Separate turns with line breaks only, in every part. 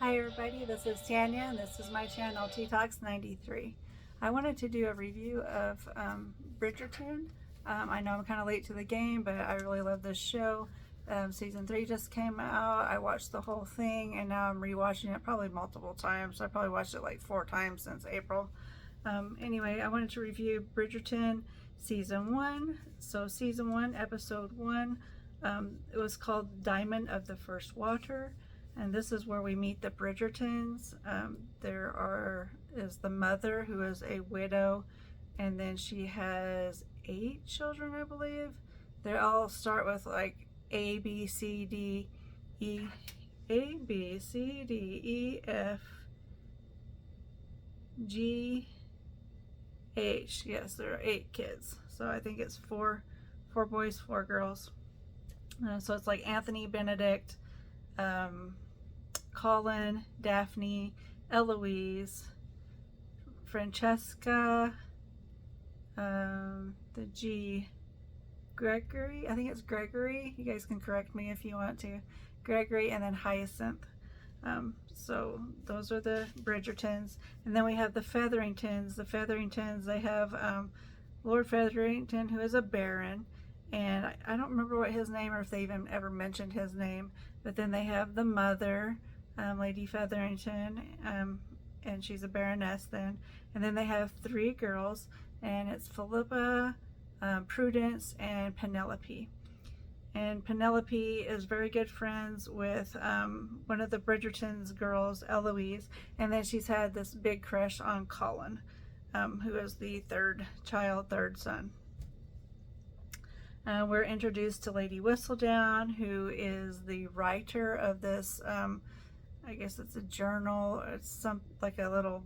Hi everybody, this is Tanya and this is my channel Tea Talks 93. I wanted to do a review of Bridgerton. I know I'm kind of late to the game, but I really love this show. Season 3 just came out. I watched the whole thing and now I'm rewatching it probably multiple times. I probably watched it like 4 times since April. Anyway, I wanted to review Bridgerton Season 1. So Season 1, Episode 1, it was called Diamond of the First Water. And this is where we meet the Bridgertons. Is the mother, who is a widow, and then she has 8 children, I believe. They all start with like A, B, C, D, E, A, B, C, D, E, F, G, H. Yes, there are 8 kids. So I think it's four boys, 4 girls. So it's like Anthony, Benedict, Colin, Daphne, Eloise, Francesca, the G, Gregory, I think it's Gregory, you guys can correct me if you want to, Gregory, and then Hyacinth. So those are the Bridgertons. And then we have the Featheringtons. The Featheringtons, they have Lord Featherington, who is a baron, and I don't remember what his name, or if they even ever mentioned his name, but then they have the mother, Lady Featherington, and she's a baroness then. And then they have 3 girls, and it's Philippa, Prudence, and Penelope. And Penelope is very good friends with one of the Bridgerton's girls, Eloise, and then she's had this big crush on Colin, who is the 3rd child, 3rd son. We're introduced to Lady Whistledown, who is the writer of this, I guess it's a journal, it's like a little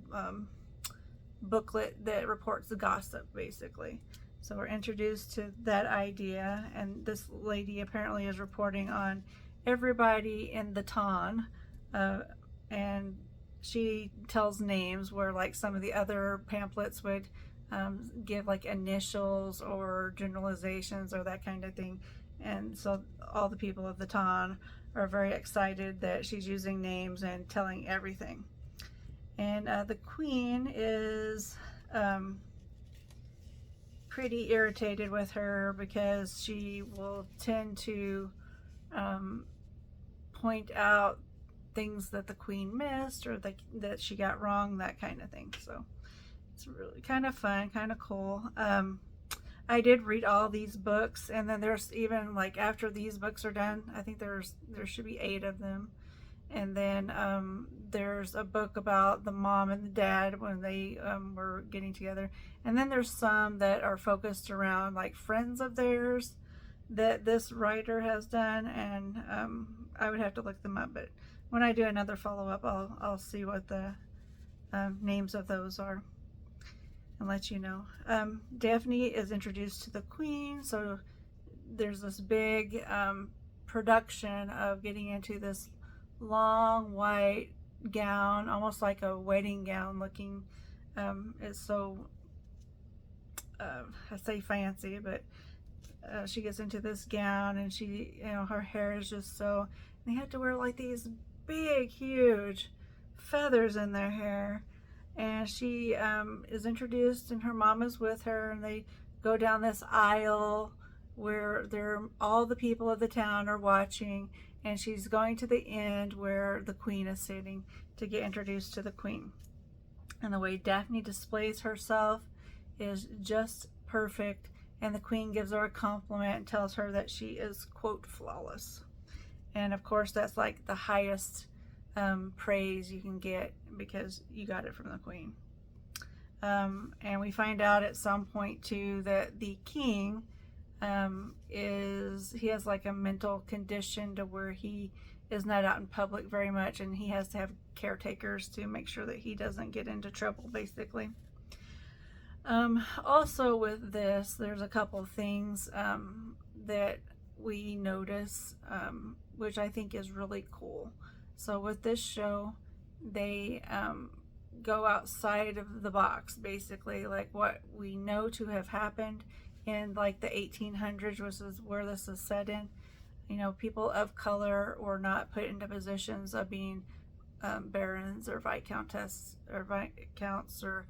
booklet that reports the gossip, basically. So we're introduced to that idea, and this lady apparently is reporting on everybody in the town, and she tells names where like some of the other pamphlets would give like initials or generalizations or that kind of thing. And so all the people of the town are very excited that she's using names and telling everything. And the queen is pretty irritated with her because she will tend to point out things that the queen missed or that she got wrong, that kind of thing. So it's really kind of fun, kind of cool. I did read all these books, and then there's even like after these books are done, I think there should be 8 of them. And then there's a book about the mom and the dad when they were getting together. And then there's some that are focused around like friends of theirs that this writer has done, and I would have to look them up. But when I do another follow-up, I'll see what the names of those are and let you know. Daphne is introduced to the queen, so there's this big production of getting into this long white gown, almost like a wedding gown looking. It's so I say fancy, but she gets into this gown, and she, her hair is just so, they have to wear like these big huge feathers in their hair. And she is introduced, and her mom is with her, and they go down this aisle where all the people of the town are watching, and she's going to the end where the queen is sitting to get introduced to the queen. And the way Daphne displays herself is just perfect, and the queen gives her a compliment and tells her that she is, quote, flawless. And of course that's like the highest praise you can get, because you got it from the queen. And we find out at some point too that the king he has like a mental condition to where he is not out in public very much, and he has to have caretakers to make sure that he doesn't get into trouble, basically. Also with this, there's a couple of things that we notice, which I think is really cool. So with this show, they go outside of the box, basically, like what we know to have happened in like the 1800s, which is where this is set in. People of color were not put into positions of being barons or viscountess or viscounts or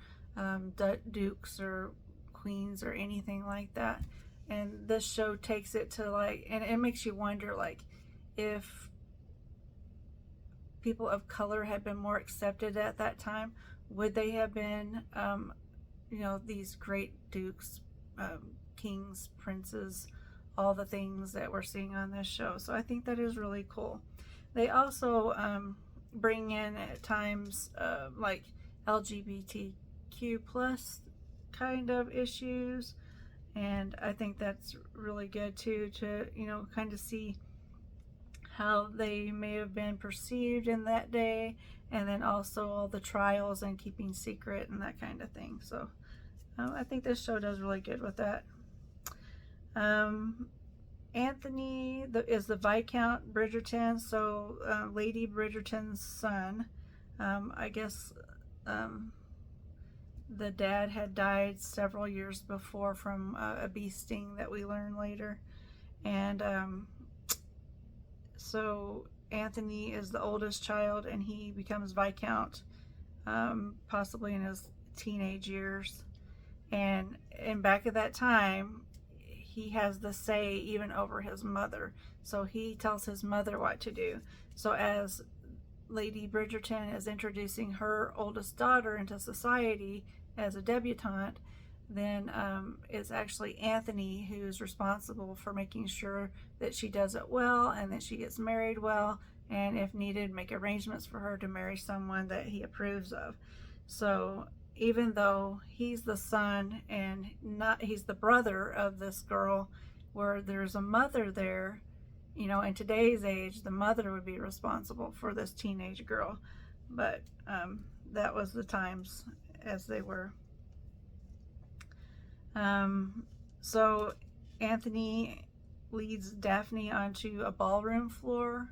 dukes or queens or anything like that. And this show takes it to like, and it makes you wonder, like, if people of color had been more accepted at that time, would they have been, these great dukes, kings, princes, all the things that we're seeing on this show. So I think that is really cool. They also bring in at times like LGBTQ plus kind of issues, and I think that's really good too, to kind of see how they may have been perceived in that day, and then also all the trials and keeping secret and that kind of thing. So I think this show does really good with that. Anthony is the Viscount Bridgerton, so Lady Bridgerton's son. I guess the dad had died several years before from a bee sting that we learn later. And so Anthony is the oldest child, and he becomes Viscount possibly in his teenage years. And back at that time, he has the say even over his mother. So he tells his mother what to do. So as Lady Bridgerton is introducing her oldest daughter into society as a debutante, then it's actually Anthony who's responsible for making sure that she does it well and that she gets married well, and if needed, make arrangements for her to marry someone that he approves of. So even though he's the son and he's the brother of this girl, where there's a mother there, in today's age, the mother would be responsible for this teenage girl. But that was the times as they were. So Anthony leads Daphne onto a ballroom floor,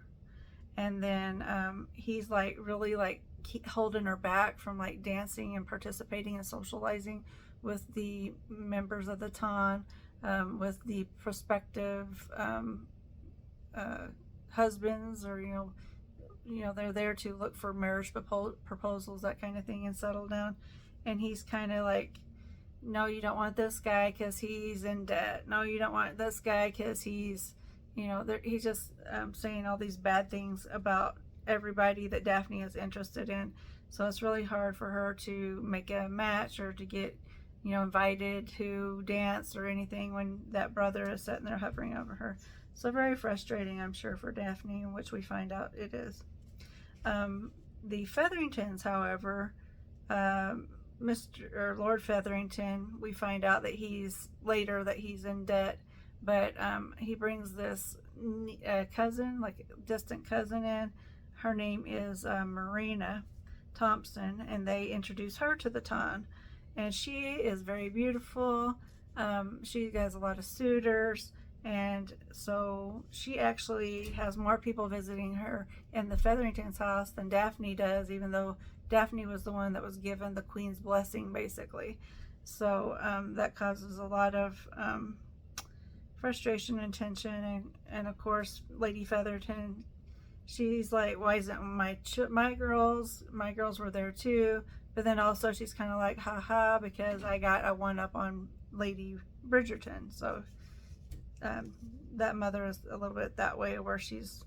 and then he's like really like holding her back from like dancing and participating and socializing with the members of the ton, with the prospective husbands, or they're there to look for marriage proposals, that kind of thing, and settle down. And he's kind of like, no, you don't want this guy because he's in debt. No, you don't want this guy because he's just saying all these bad things about everybody that Daphne is interested in. So it's really hard for her to make a match or to get invited to dance or anything when that brother is sitting there hovering over her. So very frustrating, I'm sure, for Daphne, which we find out it is. The Featheringtons, however, Lord Featherington, we find out that he's in debt, but he brings this cousin, like a distant cousin, in. Her name is Marina Thompson, and they introduce her to the ton, and she is very beautiful. She has a lot of suitors, and so she actually has more people visiting her in the Featheringtons' house than Daphne does, even though Daphne was the one that was given the queen's blessing, basically. So that causes a lot of frustration and tension, and of course Lady Featherton, she's like, why isn't my girls were there too, but then also she's kind of like, haha, because I got a one up on Lady Bridgerton. So that mother is a little bit that way, where she's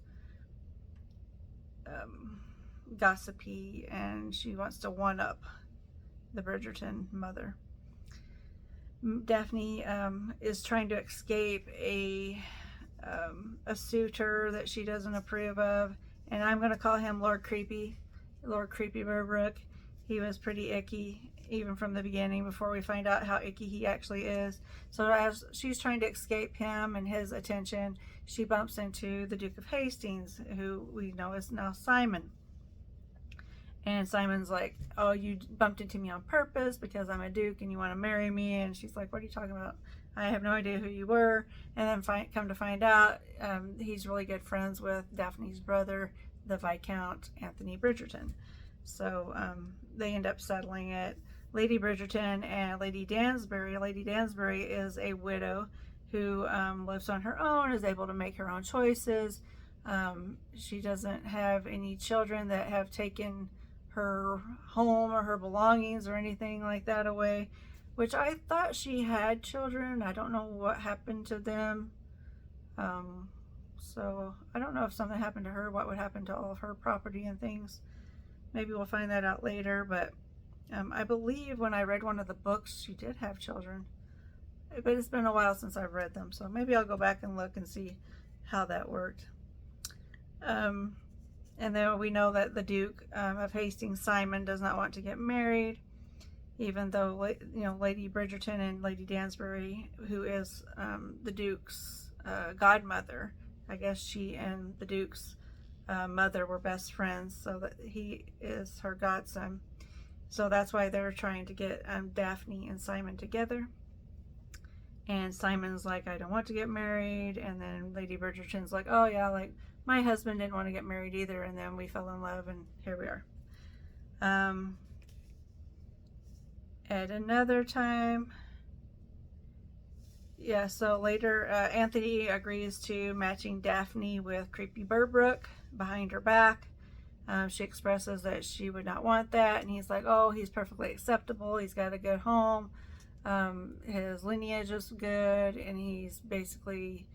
gossipy and she wants to one up the Bridgerton mother. Daphne is trying to escape a suitor that she doesn't approve of, and I'm going to call him Lord Creepy Burbrook. He was pretty icky even from the beginning, before we find out how icky he actually is. So as she's trying to escape him and his attention, she bumps into the Duke of Hastings, who we know is now Simon. And Simon's like, oh, you bumped into me on purpose because I'm a duke and you want to marry me. And she's like, what are you talking about? I have no idea who you were. And then come to find out, he's really good friends with Daphne's brother, the Viscount Anthony Bridgerton. So they end up settling it. Lady Bridgerton and Lady Dansbury. Lady Dansbury is a widow who lives on her own, is able to make her own choices, She doesn't have any children that have taken her home or her belongings or anything like that away, which I thought she had children. I don't know what happened to them. Um, so I don't know if something happened to her, what would happen to all of her property and things. Maybe we'll find that out later, but I believe when I read one of the books, she did have children. But it's been a while since I've read them, so maybe I'll go back and look and see how that worked. And then we know that the Duke of Hastings, Simon, does not want to get married, even though, you know, Lady Bridgerton and Lady Dansbury, who is the Duke's godmother, I guess she and the Duke's mother were best friends, so that he is her godson. So that's why they're trying to get Daphne and Simon together. And Simon's like, I don't want to get married. And then Lady Bridgerton's like, oh yeah, like my husband didn't want to get married either. And then we fell in love, and here we are. At another time, yeah, so later Anthony agrees to matching Daphne with Creepy Burbrook behind her back. She expresses that she would not want that, and he's like, oh, he's perfectly acceptable. He's got a good home. His lineage is good, and he's basically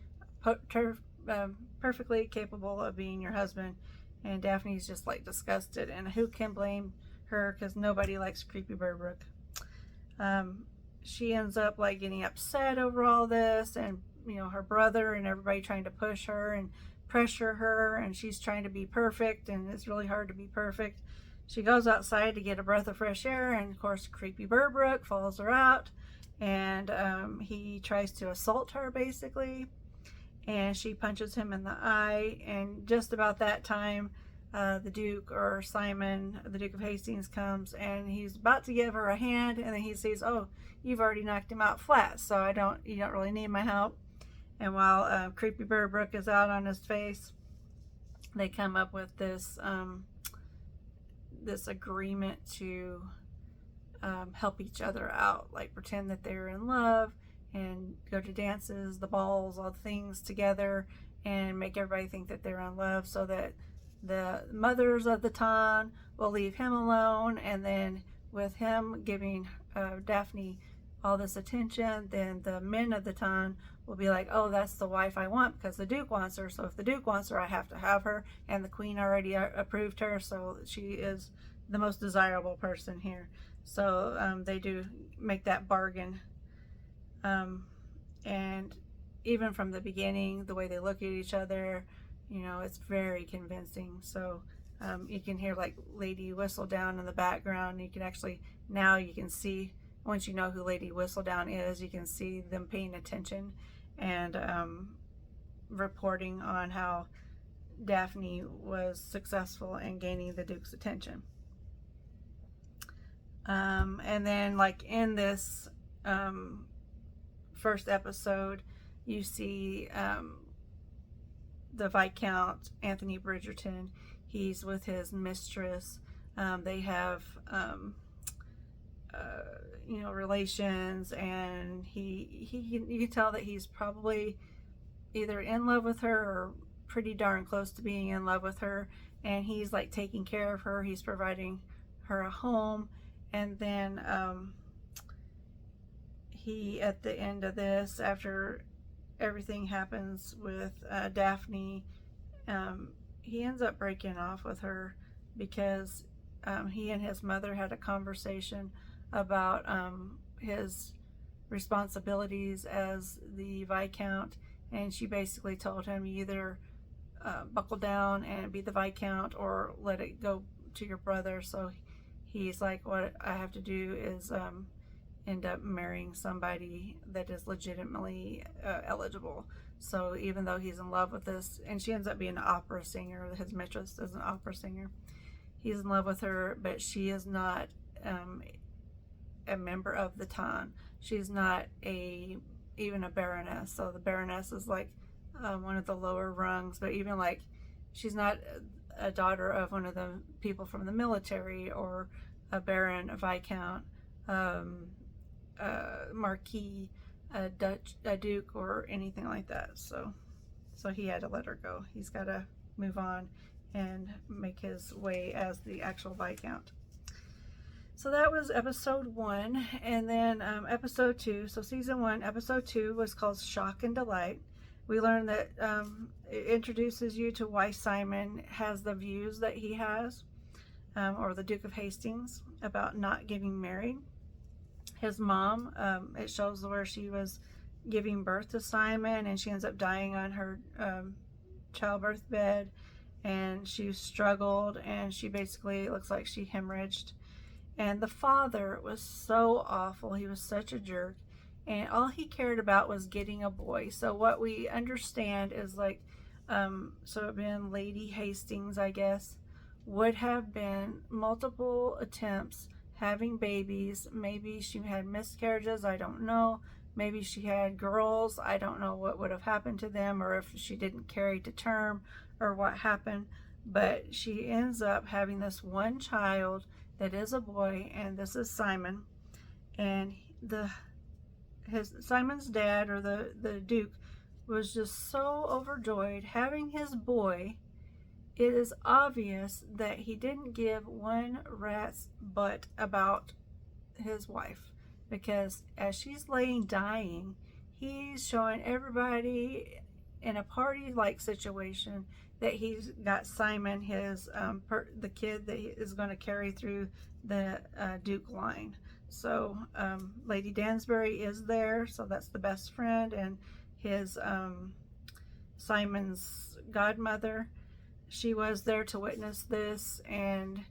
perfectly capable of being your husband. And Daphne's just like disgusted, and who can blame her, because nobody likes Creepy Burbrook. She ends up like getting upset over all this, and you know, her brother and everybody trying to push her and pressure her, and she's trying to be perfect, and it's really hard to be perfect. She goes outside to get a breath of fresh air, and of course Creepy Burbrook follows her out, and he tries to assault her basically, and she punches him in the eye. And just about that time, the Duke, or Simon, the Duke of Hastings, comes, and he's about to give her a hand, and then he says, oh, you've already knocked him out flat, so you don't really need my help. And while Creepy Burbrook is out on his face, they come up with this this agreement to help each other out, like pretend that they're in love and go to dances, the balls, all the things together, and make everybody think that they're in love, so that the mothers of the town will leave him alone. And then with him giving Daphne all this attention, then the men of the town will be like, oh, that's the wife I want, because the Duke wants her. So if the Duke wants her, I have to have her, and the Queen already approved her, so she is the most desirable person here. So they do make that bargain. And even from the beginning, the way they look at each other, you know, it's very convincing. So you can hear like Lady Whistledown in the background. You can actually, now you can see, once you know who Lady Whistledown is, you can see them paying attention and reporting on how Daphne was successful in gaining the Duke's attention. And then like in this first episode, you see the Viscount Anthony Bridgerton. He's with his mistress. They have you know, relations, and you can tell that he's probably either in love with her or pretty darn close to being in love with her, and he's like taking care of her. He's providing her a home. And then he, at the end of this, after everything happens with Daphne, he ends up breaking off with her, because he and his mother had a conversation about his responsibilities as the Viscount, and she basically told him, you either buckle down and be the Viscount, or let it go to your brother. So he's like, what I have to do is end up marrying somebody that is legitimately eligible. So even though he's in love with this, and she ends up being an opera singer, his mistress is an opera singer, he's in love with her, but she is not a member of the town. She's not even a baroness. So the baroness is like one of the lower rungs, but even like, she's not a daughter of one of the people from the military, or a baron, a viscount, marquis, a duke, or anything like that. So he had to let her go. He's got to move on and make his way as the actual Viscount. So that was episode 1, and then episode 2. So season 1, episode 2 was called Shock and Delight. We learned that it introduces you to why Simon has the views that he has, or the Duke of Hastings, about not getting married. His mom, it shows where she was giving birth to Simon, and she ends up dying on her childbirth bed, and she struggled, and she basically, it looks like she hemorrhaged. And the father was so awful. He was such a jerk. And all he cared about was getting a boy. So what we understand is like, so being Lady Hastings, I guess, would have been multiple attempts having babies. Maybe she had miscarriages, I don't know. Maybe she had girls, I don't know what would have happened to them, or if she didn't carry to term, or what happened. But she ends up having this one child that is a boy, and this is Simon. And Simon's dad, or the Duke, was just so overjoyed having his boy. It is obvious that he didn't give one rat's butt about his wife, because as she's laying dying, he's showing everybody in a party-like situation that he's got Simon, his the kid that he is going to carry through the Duke line. So Lady Dansbury is there, so that's the best friend, and his Simon's godmother, she was there to witness this. And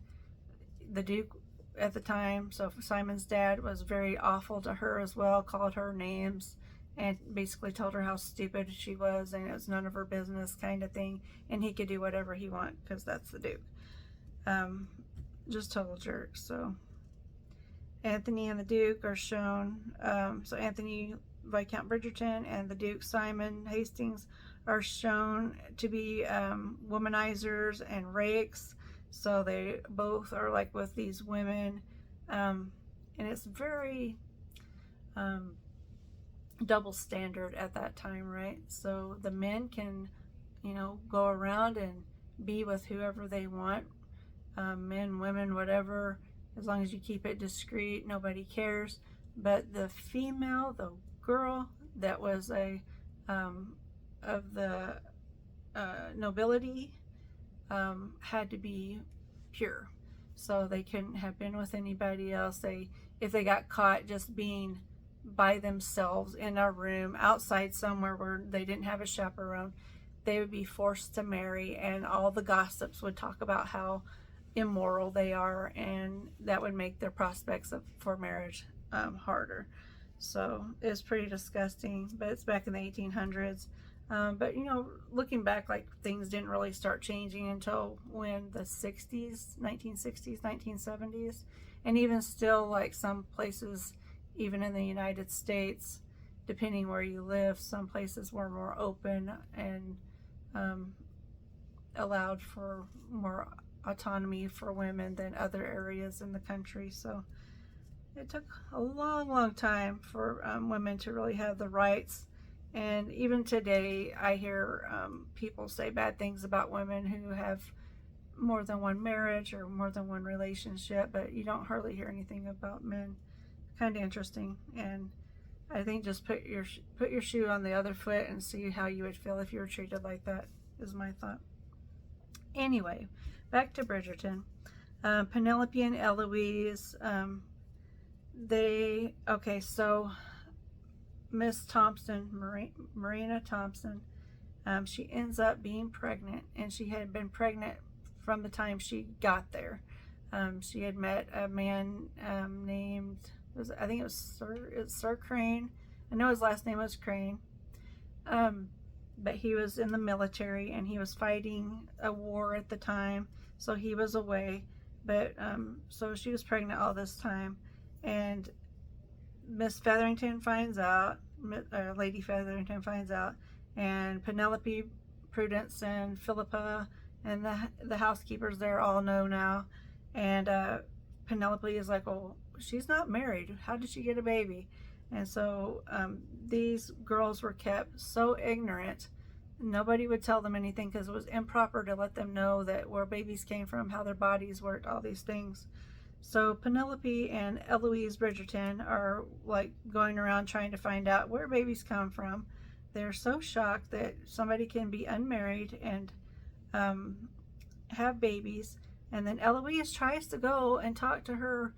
the Duke at the time, so Simon's dad, was very awful to her as well, called her names, and basically told her how stupid she was, and it was none of her business kind of thing, and he could do whatever he want because that's the Duke. Just total jerk. So Anthony and the Duke are shown, so Anthony Viscount Bridgerton and the Duke Simon Hastings are shown to be womanizers and rakes. So they both are like with these women, and it's very double standard at that time, right? So the men can, go around and be with whoever they want, men, women, whatever, as long as you keep it discreet, nobody cares. But the female, the girl that was of the nobility, had to be pure. So they couldn't have been with anybody else. If they got caught just being by themselves in a room outside somewhere where they didn't have a chaperone, they would be forced to marry, and all the gossips would talk about how immoral they are, and that would make their prospects for marriage harder. So it's pretty disgusting, but it's back in the 1800s. But looking back, like, things didn't really start changing until when the 60s, 1960s, 1970s, and even still, like, some places, even in the United States, depending where you live, some places were more open and allowed for more autonomy for women than other areas in the country. So it took a long, long time for women to really have the rights. And even today, I hear people say bad things about women who have more than one marriage or more than one relationship, but you don't hardly hear anything about men. Kind of interesting. And I think just put your shoe on the other foot and see how you would feel if you were treated like that, is my thought. Anyway, back to Bridgerton. Penelope and Eloise, so Miss Thompson, Marina Thompson, she ends up being pregnant, and she had been pregnant from the time she got there. She had met a man named, I think it was Sir Crane. I know his last name was Crane. But he was in the military, and he was fighting a war at the time, so he was away. But so she was pregnant all this time, and Miss Featherington finds out, Lady Featherington finds out, and Penelope, Prudence, and Philippa, and the housekeepers there all know now. And Penelope is like, well, she's not married. How did she get a baby? And so these girls were kept so ignorant Nobody would tell them anything because it was improper to let them know that where babies came from, how their bodies worked, all these things. So Penelope and Eloise Bridgerton are like going around trying to find out where babies come from. They're so shocked that somebody can be unmarried and um, have babies. And then Eloise tries to go and talk to her.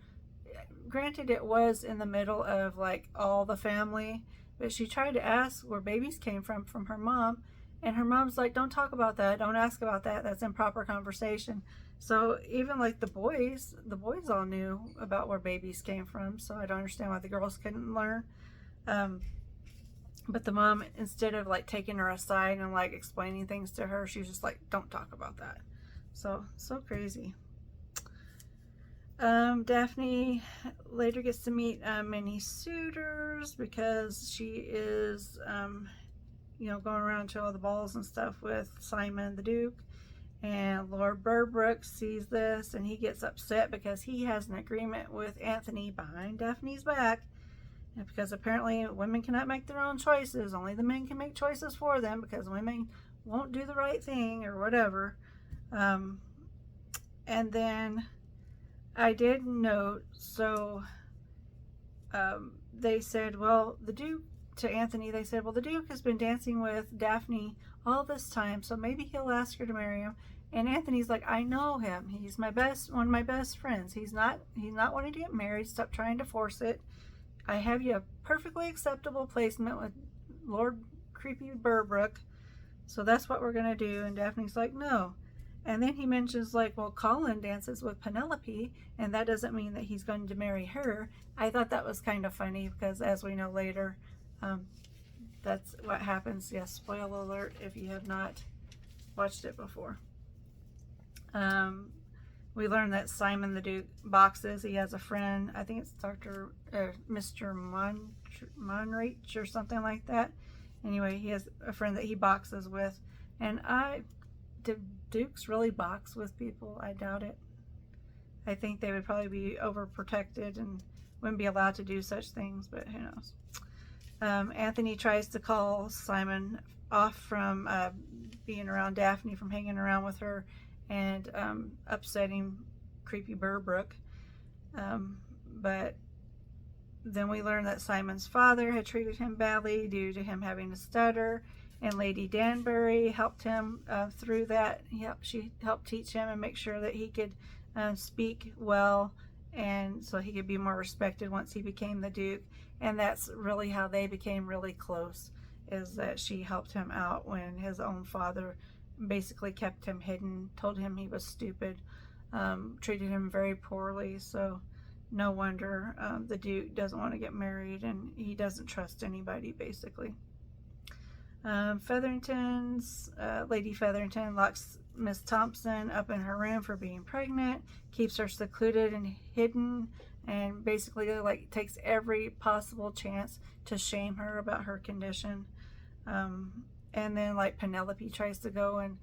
Granted, it was in the middle of like all the family, but she tried to ask where babies came from her mom. And her mom's like, don't talk about that. Don't ask about that. That's improper conversation. So even like the boys all knew about where babies came from. So I don't understand why the girls couldn't learn. Um, but the mom, instead of like taking her aside and like explaining things to her, she was just like, don't talk about that. So crazy. Daphne later gets to meet many suitors because she is, going around to all the balls and stuff with Simon the Duke. And Lord Burbrook sees this and he gets upset because he has an agreement with Anthony behind Daphne's back. And because apparently women cannot make their own choices. Only the men can make choices for them because women won't do the right thing or whatever. And then I did note, so they said, well, the Duke, to Anthony, they said, well, the Duke has been dancing with Daphne all this time, so maybe he'll ask her to marry him. And Anthony's like, I know him. He's one of my best friends. He's not wanting to get married. Stop trying to force it. I have you a perfectly acceptable placement with Lord Creepy Burbrook. So that's what we're going to do. And Daphne's like, no. And then he mentions like, well, Colin dances with Penelope, and that doesn't mean that he's going to marry her. I thought that was kind of funny because as we know later, that's what happens. Yes, spoiler alert if you have not watched it before. We learned that Simon the Duke boxes. He has a friend, I think it's Mr. Monreach or something like that. Anyway, he has a friend that he boxes with. And do Dukes really box with people? I doubt it. I think they would probably be overprotected and wouldn't be allowed to do such things, but who knows. Anthony tries to call Simon off from being around Daphne, from hanging around with her, and upsetting Creepy Burbrook. But then we learn that Simon's father had treated him badly due to him having a stutter, and Lady Danbury helped him through that. She helped teach him and make sure that he could speak well, and so he could be more respected once he became the Duke. And that's really how they became really close, is that she helped him out when his own father basically kept him hidden, told him he was stupid, treated him very poorly. So no wonder the Duke doesn't want to get married, and he doesn't trust anybody basically. Lady Featherington locks Miss Thompson up in her room for being pregnant, keeps her secluded and hidden, and basically like takes every possible chance to shame her about her condition. And then like Penelope tries to go and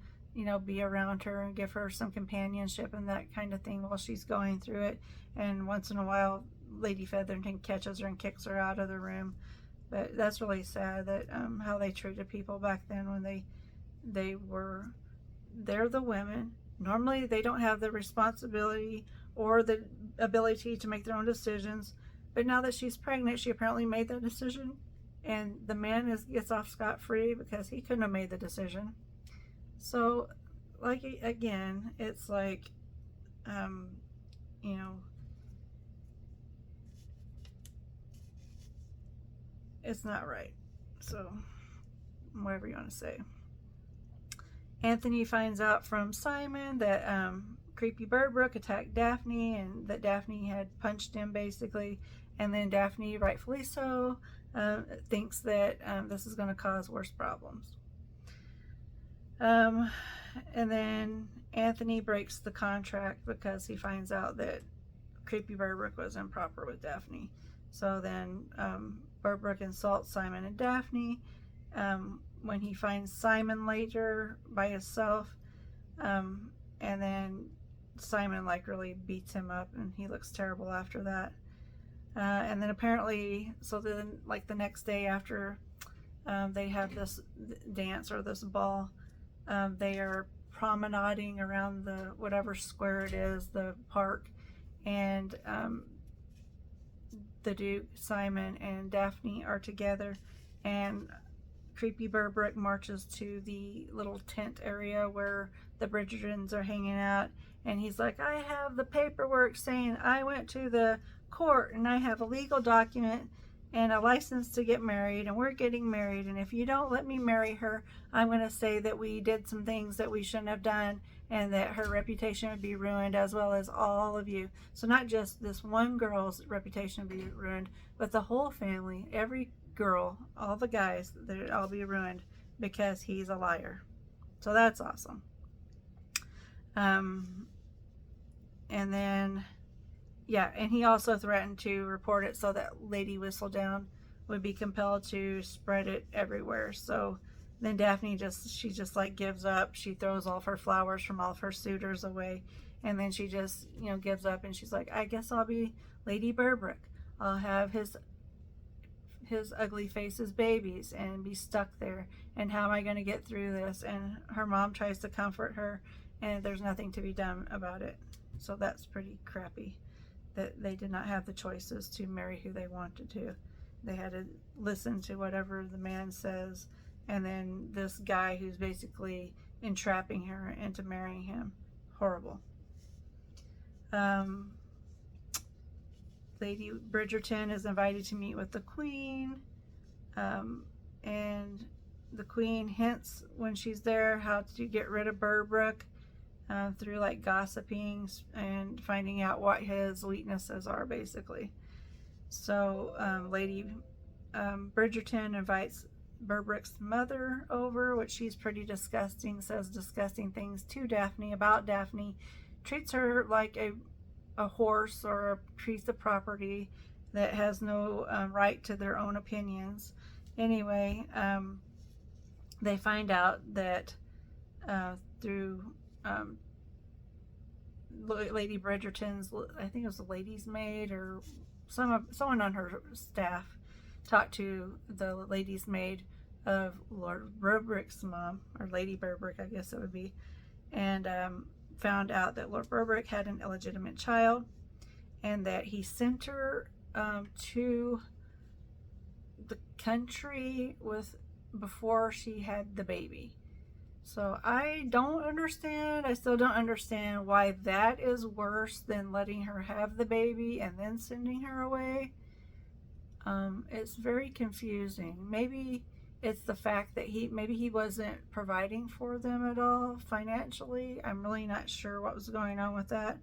be around her and give her some companionship and that kind of thing while she's going through it. And once in a while Lady Featherington catches her and kicks her out of the room. But that's really sad that how they treated people back then when they're the women. Normally they don't have the responsibility or the ability to make their own decisions, but now that she's pregnant, she apparently made that decision, and the man gets off scot-free because he couldn't have made the decision. So like, again, it's like it's not right. So whatever you want to say. Anthony finds out from Simon that Creepy Burbrook attacked Daphne and that Daphne had punched him basically, and then Daphne, rightfully so, thinks that this is going to cause worse problems. And then Anthony breaks the contract because he finds out that Creepy Burbrook was improper with Daphne. So then Burbrook insults Simon and Daphne. When he finds Simon later by himself, and then Simon like really beats him up and he looks terrible after that. And then apparently, so then like the next day after They have this dance or this ball. They are promenading around the whatever square it is, the park, and the Duke, Simon, and Daphne are together, and Creepy Burbrick marches to the little tent area where the Bridgertons are hanging out, and he's like, I have the paperwork saying I went to the court and I have a legal document and a license to get married, and we're getting married, and if you don't let me marry her, I'm going to say that we did some things that we shouldn't have done and that her reputation would be ruined, as well as all of you. So not just this one girl's reputation would be ruined, but the whole family, every girl, all the guys, they'd all be ruined because he's a liar. So that's awesome. And then, yeah, and he also threatened to report it so that Lady Whistledown would be compelled to spread it everywhere. So then Daphne she just like gives up. She throws all of her flowers from all of her suitors away, and then she just, gives up, and she's like, I guess I'll be Lady Burbrick. I'll have his ugly face's babies and be stuck there, and how am I going to get through this? And her mom tries to comfort her, and there's nothing to be done about it. So that's pretty crappy that they did not have the choices to marry who they wanted to. They had to listen to whatever the man says, and then this guy who's basically entrapping her into marrying him. Horrible. Lady Bridgerton is invited to meet with the Queen, and the Queen hints when she's there how to get rid of Burbrick through like gossiping and finding out what his weaknesses are, basically. So Lady Bridgerton invites Burbrick's mother over, which she's pretty disgusting, says disgusting things to Daphne about Daphne, treats her like a horse or a piece of property that has no right to their own opinions. Anyway, they find out that through Lady Bridgerton's, I think it was the lady's maid or someone on her staff, talked to the lady's maid of Lord Burbrick's mom, or Lady Burbrick, I guess it would be, and found out that Lord Burbrick had an illegitimate child, and that he sent her to the country before she had the baby. So I still don't understand why that is worse than letting her have the baby and then sending her away. It's very confusing. Maybe it's the fact that he wasn't providing for them at all financially. I'm really not sure what was going on with that.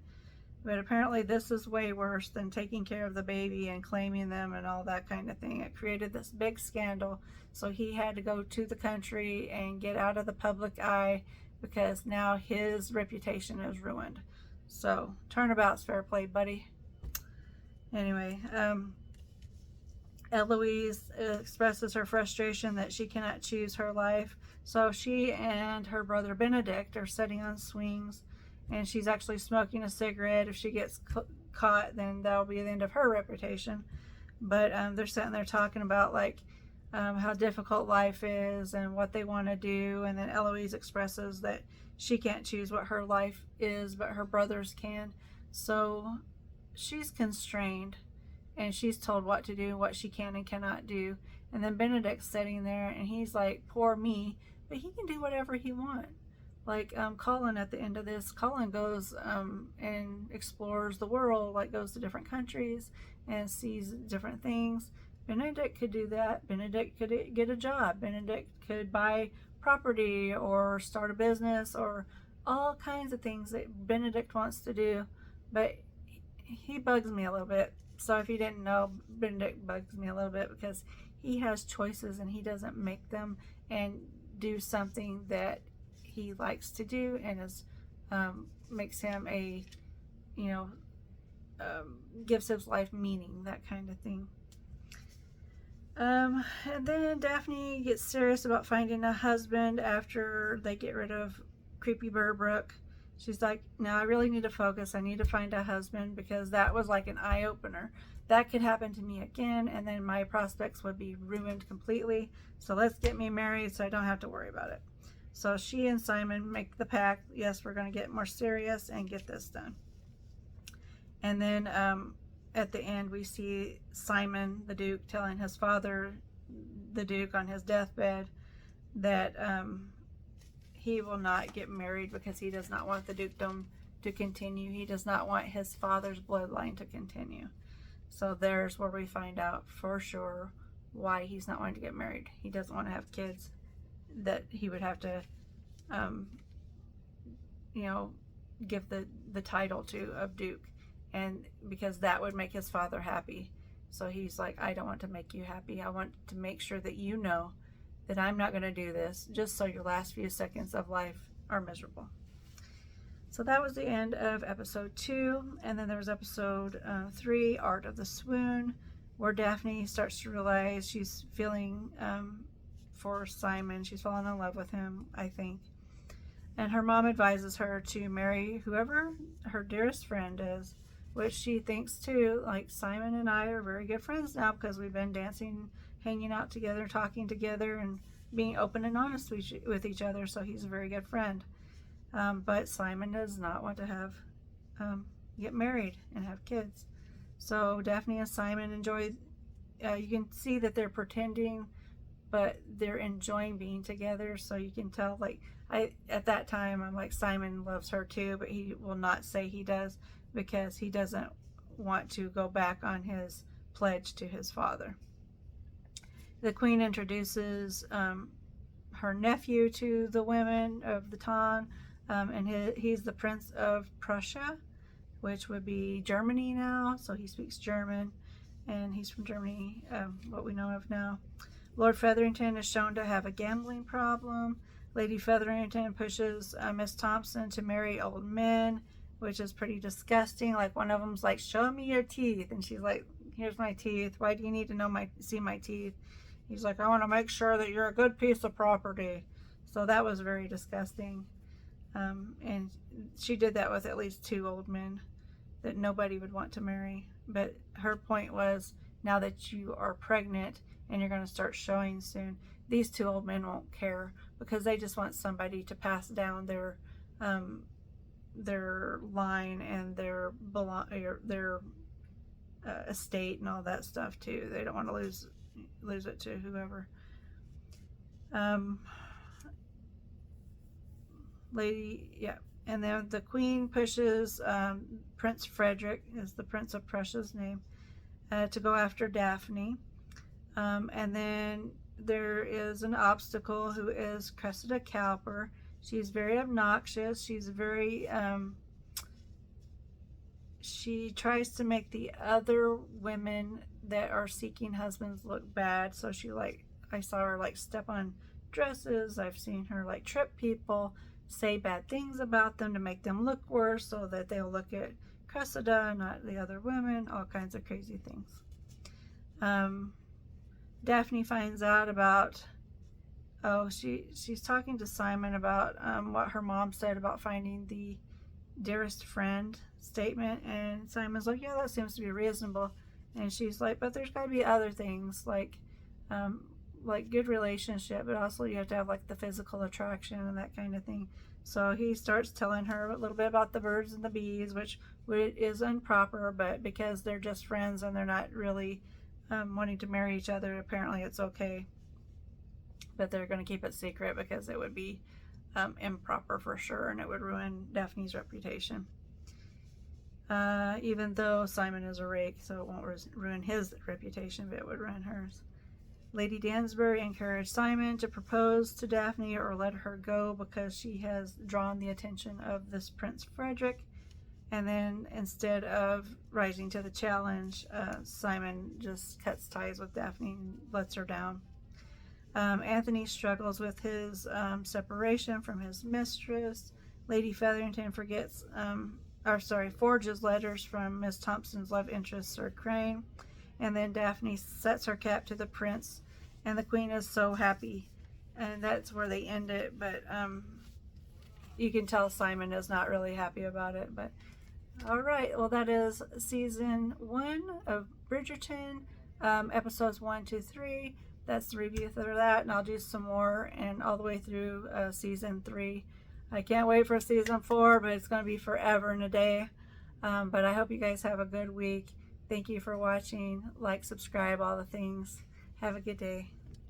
But apparently this is way worse than taking care of the baby and claiming them and all that kind of thing. It created this big scandal. So he had to go to the country and get out of the public eye because now his reputation is ruined. So turnabout's fair play, buddy. Anyway, Eloise expresses her frustration that she cannot choose her life. So she and her brother Benedict are sitting on swings, and she's actually smoking a cigarette. If she gets caught, then that'll be the end of her reputation. But they're sitting there talking about how difficult life is and what they want to do. And then Eloise expresses that she can't choose what her life is, but her brothers can. So she's constrained, and she's told what to do, what she can and cannot do. And then Benedict's sitting there, and he's like, poor me, but he can do whatever he wants. Like Colin at the end of this, Colin goes and explores the world, goes to different countries and sees different things. Benedict could do that. Benedict could get a job. Benedict could buy property or start a business or all kinds of things that Benedict wants to do. But he bugs me a little bit. So if you didn't know, Benedict bugs me a little bit because he has choices and he doesn't make them and do something that he likes to do, and makes him gives his life meaning, that kind of thing. And then Daphne gets serious about finding a husband after they get rid of Creepy Burbrick. She's like, no, I really need to focus. I need to find a husband, because that was like an eye opener. That could happen to me again, and then my prospects would be ruined completely. So let's get me married so I don't have to worry about it. So she and Simon make the pact. Yes, we're going to get more serious and get this done. And then at the end, we see Simon, the Duke, telling his father, the Duke, on his deathbed that he will not get married because he does not want the dukedom to continue. He does not want his father's bloodline to continue. So there's where we find out for sure why he's not wanting to get married. He doesn't want to have kids that he would have to, give the title to of Duke, and because that would make his father happy. So he's like, I don't want to make you happy. I want to make sure that you know that I'm not going to do this just so your last few seconds of life are miserable. So that was the end of episode 2. And then there was episode 3, Art of the Swoon, where Daphne starts to realize she's feeling for Simon. She's fallen in love with him, I think. And her mom advises her to marry whoever her dearest friend is, which she thinks too. Like, Simon and I are very good friends now because we've been dancing, hanging out together, talking together, and being open and honest with each other. So he's a very good friend. But Simon does not want to have get married and have kids. So Daphne and Simon enjoy. You can see that they're pretending, but they're enjoying being together. So you can tell. Like, at that time, I'm like, Simon loves her too, but he will not say he does because he doesn't want to go back on his pledge to his father. The queen introduces her nephew to the women of the town, and he's the Prince of Prussia, which would be Germany now. So he speaks German, and he's from Germany, what we know of now. Lord Featherington is shown to have a gambling problem. Lady Featherington pushes Miss Thompson to marry old men, which is pretty disgusting. Like, one of them's like, show me your teeth. And she's like, here's my teeth. Why do you need to see my teeth? He's like, I want to make sure that you're a good piece of property. So that was very disgusting. And she did that with at least 2 old men that nobody would want to marry. But her point was, now that you are pregnant and you're going to start showing soon, these 2 old men won't care because they just want somebody to pass down their line and their estate and all that stuff too. They don't want to lose it to whoever. And then the queen pushes Prince Frederick, is the Prince of Prussia's name, to go after Daphne. And then there is an obstacle who is Cressida Cowper. She's very obnoxious. She's very she tries to make the other women that are seeking husbands look bad. So I saw her step on dresses. I've seen her trip people, say bad things about them to make them look worse so that they'll look at Cressida, not the other women, all kinds of crazy things. Daphne finds out about, she's talking to Simon about what her mom said about finding the dearest friend statement, and Simon's like, yeah, that seems to be reasonable. And she's like, but there's got to be other things like good relationship, but also you have to have the physical attraction and that kind of thing. So he starts telling her a little bit about the birds and the bees, which is improper, but because they're just friends and they're not really wanting to marry each other, apparently it's okay. But they're going to keep it secret because it would be improper for sure, and it would ruin Daphne's reputation. Even though Simon is a rake, so it won't ruin his reputation, but it would ruin hers. Lady Dansbury encouraged Simon to propose to Daphne or let her go because she has drawn the attention of this Prince Frederick. And then instead of rising to the challenge, Simon just cuts ties with Daphne and lets her down. Anthony struggles with his separation from his mistress. Lady Featherington forges letters from Miss Thompson's love interest, Sir Crane. And then Daphne sets her cap to the prince, and the queen is so happy. And that's where they end it. But you can tell Simon is not really happy about it. But all right, well, that is season 1 of Bridgerton, episodes 1, 2, 3. That's the review for that, and I'll do some more and all the way through season 3. I can't wait for season 4, but it's going to be forever and a day. But I hope you guys have a good week. Thank you for watching. Like, subscribe, all the things. Have a good day.